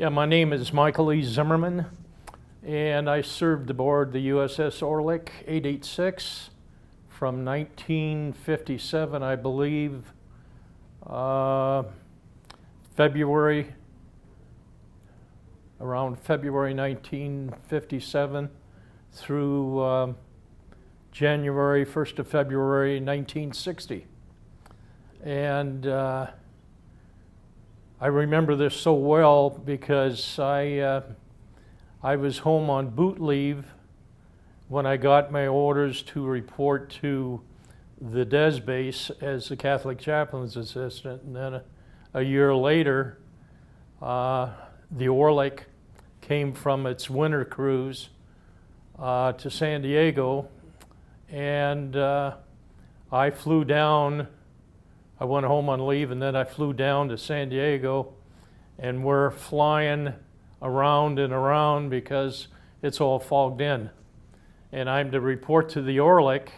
Yeah, my name is Michael E. Zimmerman, and I served aboard the USS ORLECK 886 from 1957, I believe, around February 1957 through January 1st of February 1960. And I remember this so well because I was home on boot leave when I got my orders to report to the DES base as the Catholic chaplain's assistant. And then a year later, the Orlek came from its winter cruise to San Diego, and I flew down. I went home on leave, and then I flew down to San Diego, and we're flying around and around because it's all fogged in. And I'm to report to the Orlek,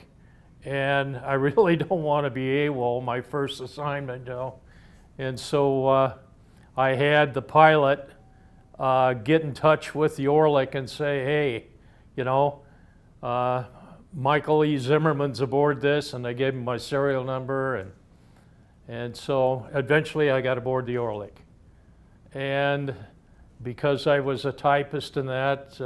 and I really don't want to be AWOL, my first assignment, you know. And so I had the pilot get in touch with the Orlek and say, hey, you know, Michael E. Zimmerman's aboard this, and I gave him my serial number, and so eventually I got aboard the Orlek. And because I was a typist in that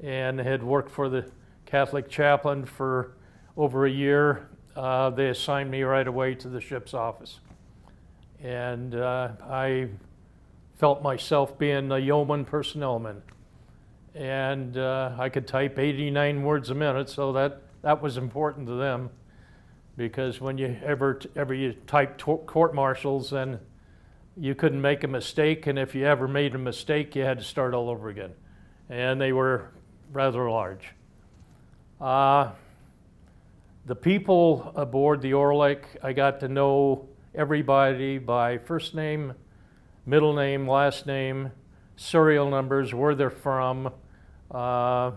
and had worked for the Catholic chaplain for over a year, they assigned me right away to the ship's office. And I felt myself being a yeoman personnelman. And I could type 89 words a minute, so that was important to them. Because when you ever you typed court-martials, then you couldn't make a mistake, and if you ever made a mistake, you had to start all over again. And they were rather large. The people aboard the Orlek, I got to know everybody by first name, middle name, last name, serial numbers, where they're from, kind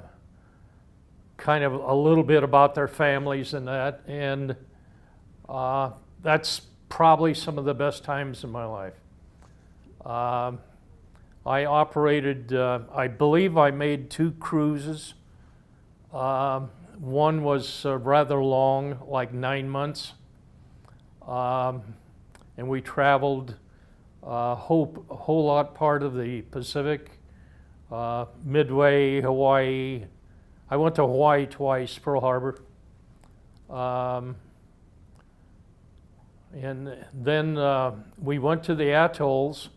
of a little bit about their families and that, and that's probably some of the best times in my life. I operated, I believe I made 2 cruises. One was rather long, like 9 months, and we traveled a whole lot part of the Pacific, Midway, Hawaii. I went to Hawaii twice, Pearl Harbor. And then we went to the atolls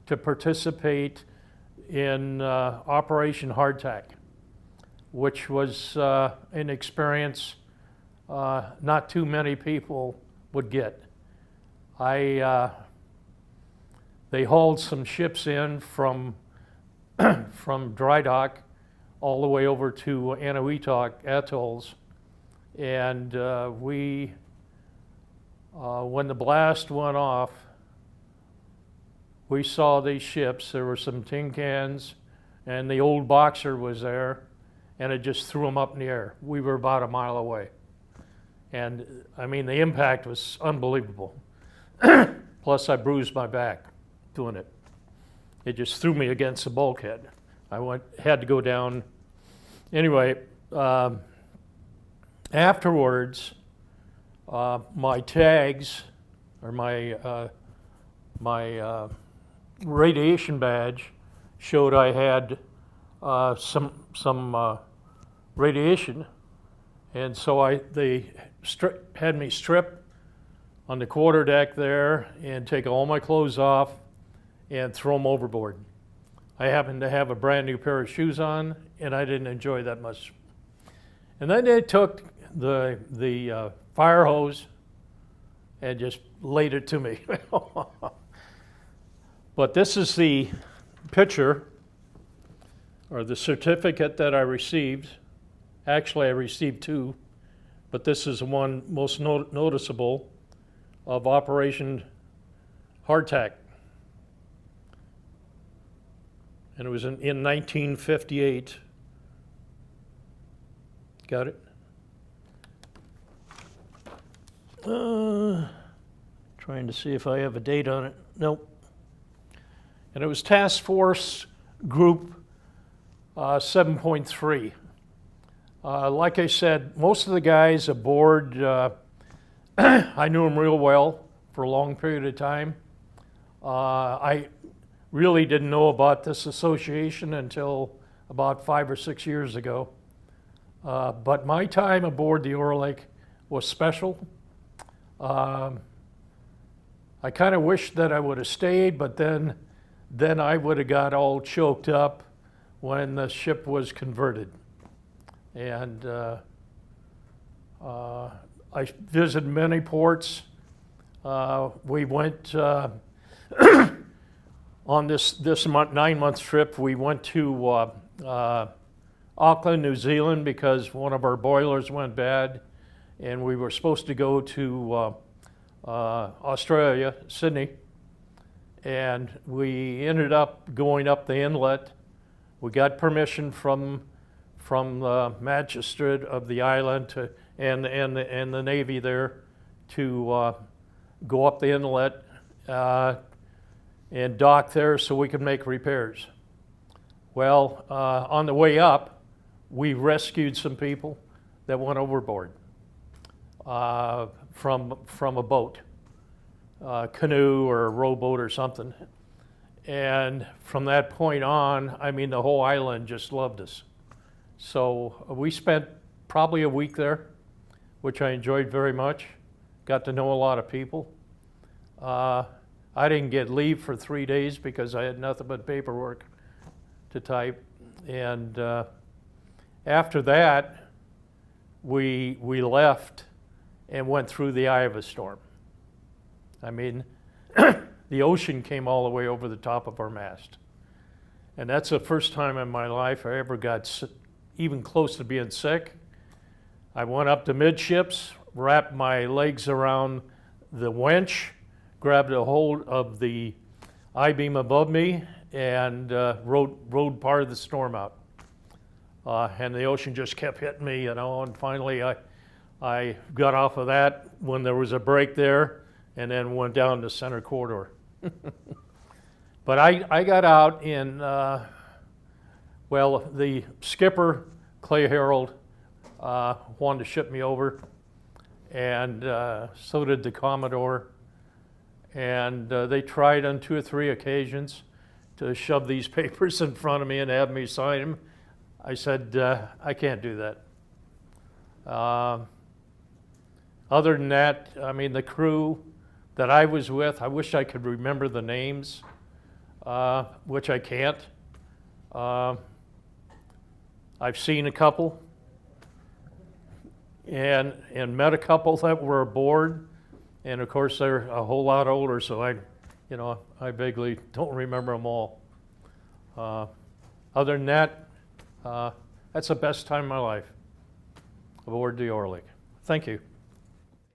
to participate in Operation Hardtack, which was an experience not too many people would get. They hauled some ships in from dry dock all the way over to Eniwetok atolls, and when the blast went off, we saw these ships. There were some tin cans, and the old Boxer was there, and it just threw them up in the air. We were about a mile away. And I mean, the impact was unbelievable. Plus, I bruised my back doing it. It just threw me against the bulkhead. I had to go down. Anyway, afterwards, my tags, or my radiation badge, showed I had some radiation, and so they had me strip on the quarterdeck there and take all my clothes off and throw them overboard. I happened to have a brand new pair of shoes on, and I didn't enjoy that much. And then they took the fire hose and just laid it to me. But this is the picture, or the certificate that I received. Actually, I received 2, but this is the one most noticeable, of Operation Hardtack. And it was in 1958. Got it? Trying to see if I have a date on it. Nope. and it was Task Force Group 7.3. Like I said, most of the guys aboard, I knew them real well for a long period of time. I really didn't know about this association until about 5 or 6 years ago. But my time aboard the Orlek was special. I kind of wished that I would have stayed, but then I would have got all choked up when the ship was converted. And I visited many ports. We went on this 9-month trip. We went to Auckland, New Zealand, because one of our boilers went bad, and we were supposed to go to Australia, Sydney, and we ended up going up the inlet. We got permission from the magistrate of the island and the Navy there to go up the inlet and dock there so we could make repairs. Well, on the way up, we rescued some people that went overboard from a boat, canoe or a rowboat or something. And from that point on, I mean, the whole island just loved us. So we spent probably a week there, which I enjoyed very much. Got to know a lot of people. I didn't get leave for 3 days because I had nothing but paperwork to type. And after that, we left and went through the eye of a storm. I mean, the ocean came all the way over the top of our mast. And that's the first time in my life I ever got even close to being sick. I went up to midships, wrapped my legs around the winch, grabbed a hold of the I-beam above me, and rode part of the storm out. And the ocean just kept hitting me, you know, and finally I got off of that when there was a break there, and then went down the center corridor. But I got out in, well, the skipper, Clay Harold, wanted to ship me over, and so did the Commodore. And they tried on 2 or 3 occasions to shove these papers in front of me and have me sign them. I said, I can't do that. Other than that, I mean, the crew that I was with, I wish I could remember the names, which I can't. I've seen a couple and met a couple that were aboard, and of course they're a whole lot older, so I vaguely don't remember them all. Other than that, that's the best time of my life aboard the Orlek. Thank you.